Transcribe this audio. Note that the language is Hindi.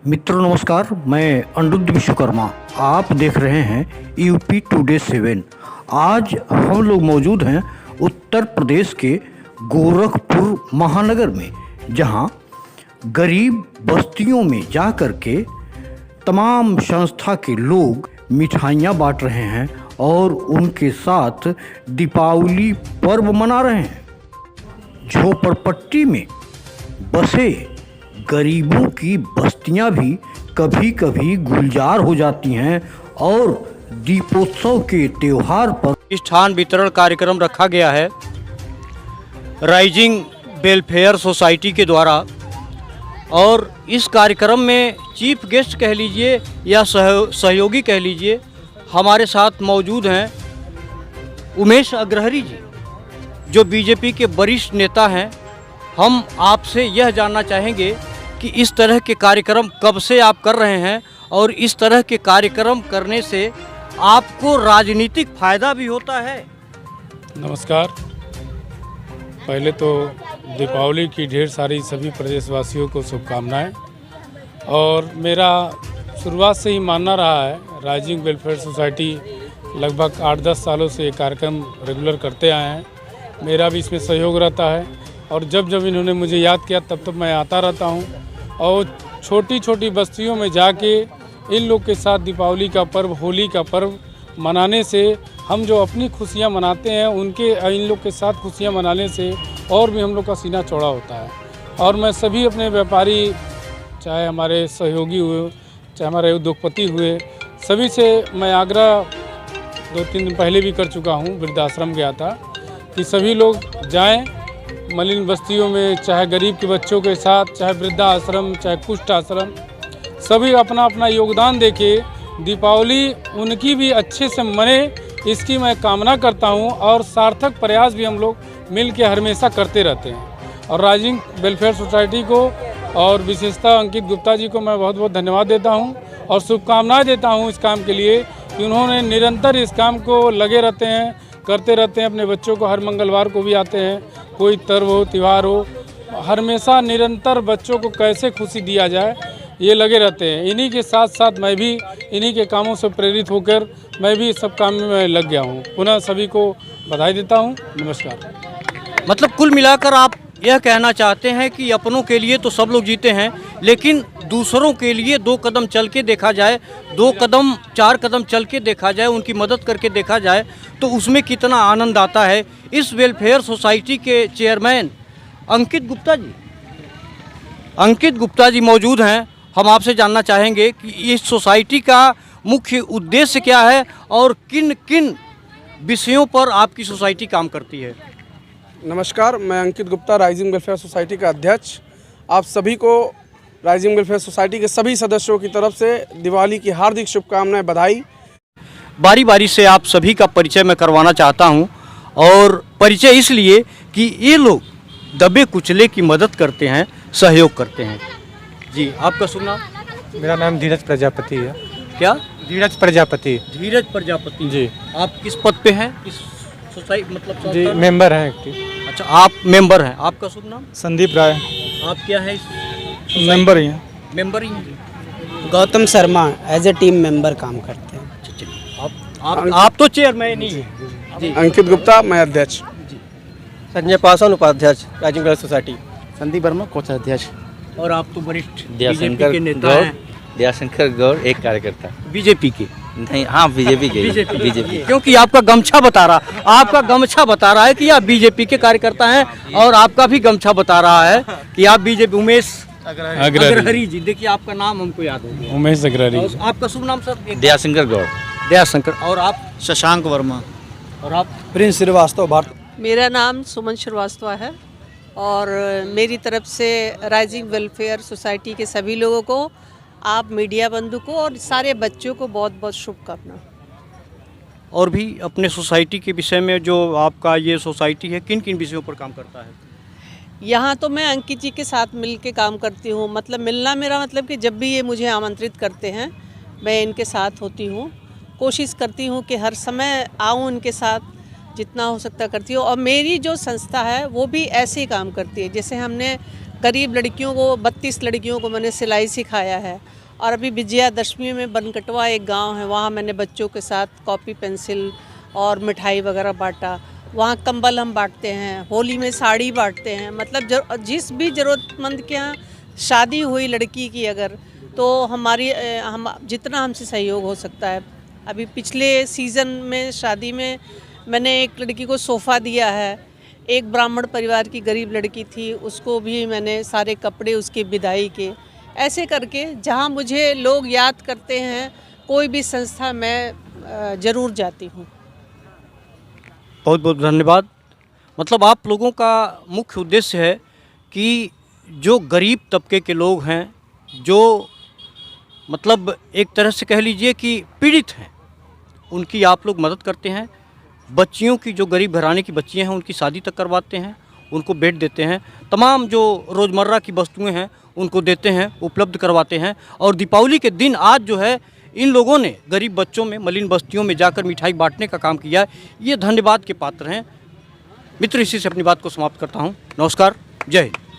मित्रों नमस्कार, मैं अनिरुद्ध विश्वकर्मा। आप देख रहे हैं यूपी टुडे 7। आज हम लोग मौजूद हैं उत्तर प्रदेश के गोरखपुर महानगर में, जहां गरीब बस्तियों में जा कर के तमाम संस्था के लोग मिठाइयाँ बांट रहे हैं और उनके साथ दीपावली पर्व मना रहे हैं। झोपड़पट्टी में बसे गरीबों की बस्तियां भी कभी कभी गुलजार हो जाती हैं और दीपोत्सव के त्योहार पर मिष्ठान वितरण कार्यक्रम रखा गया है राइजिंग वेलफेयर सोसाइटी के द्वारा। और इस कार्यक्रम में चीफ गेस्ट कह लीजिए या सहयोगी कह लीजिए, हमारे साथ मौजूद हैं उमेश अग्रहरी जी, जो बीजेपी के वरिष्ठ नेता हैं। हम आपसे यह जानना चाहेंगे कि इस तरह के कार्यक्रम कब से आप कर रहे हैं और इस तरह के कार्यक्रम करने से आपको राजनीतिक फ़ायदा भी होता है। नमस्कार। पहले तो दीपावली की ढेर सारी सभी प्रदेशवासियों को शुभकामनाएं। और मेरा शुरुआत से ही मानना रहा है, राइजिंग वेलफेयर सोसाइटी लगभग 8-10 सालों से ये कार्यक्रम रेगुलर करते आए हैं। मेरा भी इसमें सहयोग रहता है और जब जब इन्होंने मुझे याद किया तब मैं आता रहता हूं। और छोटी छोटी बस्तियों में जाके इन लोग के साथ दीपावली का पर्व, होली का पर्व मनाने से हम जो अपनी खुशियां मनाते हैं, उनके इन लोग के साथ खुशियां मनाने से और भी हम लोग का सीना चौड़ा होता है। और मैं सभी अपने व्यापारी, चाहे हमारे सहयोगी हुए, चाहे हमारे उद्योगपति हुए, सभी से मैं आग्रह 2-3 दिन पहले भी कर चुका हूँ। वृद्धाश्रम गया था कि सभी लोग जाएं मलिन बस्तियों में, चाहे गरीब के बच्चों के साथ, चाहे वृद्धाश्रम, चाहे कुष्ठ आश्रम, सभी अपना अपना योगदान देके दीपावली उनकी भी अच्छे से मने, इसकी मैं कामना करता हूं। और सार्थक प्रयास भी हम लोग मिल के हमेशा करते रहते हैं। और राइजिंग वेलफेयर सोसाइटी को और विशेषतः अंकित गुप्ता जी को मैं बहुत बहुत धन्यवाद देता हूं और शुभकामनाएं देता हूं इस काम के लिए कि उन्होंने निरंतर इस काम को लगे रहते हैं, करते रहते हैं। अपने बच्चों को हर मंगलवार को भी आते हैं, कोई पर्व हो, त्यौहार हो, हमेशा निरंतर बच्चों को कैसे खुशी दिया जाए ये लगे रहते हैं। इन्हीं के साथ साथ मैं भी इन्हीं के कामों से प्रेरित होकर मैं भी सब काम में लग गया हूँ। पुनः सभी को बधाई देता हूँ। नमस्कार। मतलब कुल मिलाकर आप यह कहना चाहते हैं कि अपनों के लिए तो सब लोग जीते हैं, लेकिन दूसरों के लिए 2 कदम चल के देखा जाए, 2 कदम 4 कदम चल के देखा जाए, उनकी मदद करके देखा जाए तो उसमें कितना आनंद आता है। इस वेलफेयर सोसाइटी के चेयरमैन अंकित गुप्ता जी मौजूद हैं। हम आपसे जानना चाहेंगे कि इस सोसाइटी का मुख्य उद्देश्य क्या है और किन किन विषयों पर आपकी सोसाइटी काम करती है। नमस्कार, मैं अंकित गुप्ता, राइजिंग वेलफेयर सोसाइटी का अध्यक्ष। आप सभी को राइजिंग वेलफेयर सोसाइटी के सभी सदस्यों की तरफ से दिवाली की हार्दिक शुभकामनाएं, बधाई। बारी बारी से आप सभी का परिचय मैं करवाना चाहता हूं, और परिचय इसलिए कि ये लोग दबे कुचले की मदद करते हैं, सहयोग करते हैं। जी, आपका शुभ नाम? मेरा नाम धीरज प्रजापति है। क्या? धीरज प्रजापति। धीरज प्रजापति जी। आप किस पद पे हैं इस सोसाइटी, मतलब जी मेंबर हैं एक्टिव। अच्छा, आप मेंबर हैं। आपका शुभ नाम? संदीप राय। आप क्या है? मेंबर ही हैं। मेंबर ही हैं। Gautam Sharma as a team member काम करते हैं। आप तो चेयरमैन ही हैं। जी। अंकित गुप्ता, मैं अध्यक्ष। संजय पासवान, उपाध्यक्ष rising welfare society. Sandeep Verma, कोषाध्यक्ष। और आप तो वरिष्ठ दयाशंकर के नेता हैं। दयाशंकर गौर, एक कार्यकर्ता। बीजेपी के? नहीं, हाँ बीजेपी के। बीजेपी, क्योंकि आपका गमछा बता रहा है कि आप बीजेपी के कार्यकर्ता हैं, और आपका भी गमछा बता रहा है कि आप बीजेपी। उमेश अग्रहरी जी, देखिए आपका नाम हमको याद हो गया। उमेश अग्रहरी। आपका शुभ नाम सर? दयाशंकर गौर। दयाशंकर। और आप? शशांक वर्मा। और आप? प्रिंस श्रीवास्तव, भारत। मेरा नाम सुमन श्रीवास्तव है और मेरी तरफ से राइजिंग वेलफेयर सोसाइटी के सभी लोगों को, आप मीडिया बंधु को और सारे बच्चों को बहुत बहुत शुभकामनाएं। और भी अपने सोसाइटी के विषय में, जो आपका ये सोसाइटी है, किन किन विषयों पर काम करता है? यहाँ तो मैं अंकित जी के साथ मिल के काम करती हूँ। मतलब मिलना मेरा मतलब कि जब भी ये मुझे आमंत्रित करते हैं मैं इनके साथ होती हूँ। कोशिश करती हूँ कि हर समय आऊँ इनके साथ, जितना हो सकता करती हूँ। और मेरी जो संस्था है वो भी ऐसे ही काम करती है। जैसे हमने करीब लड़कियों को 32 लड़कियों को मैंने सिलाई सिखाया है। और अभी विजयादशमी में बनकटवा एक गांव है, वहाँ मैंने बच्चों के साथ कॉपी पेंसिल और मिठाई वगैरह बांटा। वहाँ कंबल हम बांटते हैं, होली में साड़ी बांटते हैं। मतलब जिस भी ज़रूरतमंद के यहाँ शादी हुई लड़की की अगर, तो हम जितना हमसे सहयोग हो सकता है। अभी पिछले सीज़न में शादी में मैंने एक लड़की को सोफ़ा दिया है। एक ब्राह्मण परिवार की गरीब लड़की थी, उसको भी मैंने सारे कपड़े उसके विदाई के। ऐसे करके जहाँ मुझे लोग याद करते हैं, कोई भी संस्था मैं ज़रूर जाती हूँ। बहुत बहुत धन्यवाद। मतलब आप लोगों का मुख्य उद्देश्य है कि जो गरीब तबके के लोग हैं, जो मतलब एक तरह से कह लीजिए कि पीड़ित हैं, उनकी आप लोग मदद करते हैं। बच्चियों की, जो गरीब घराने की बच्चियां हैं, उनकी शादी तक करवाते हैं, उनको बेड देते हैं, तमाम जो रोज़मर्रा की वस्तुएं हैं उनको देते हैं, उपलब्ध करवाते हैं। और दीपावली के दिन आज जो है इन लोगों ने गरीब बच्चों में, मलिन बस्तियों में जाकर मिठाई बांटने का काम किया है। ये धन्यवाद के पात्र हैं। मित्र, इसी से अपनी बात को समाप्त करता हूँ। नमस्कार, जय हिंद।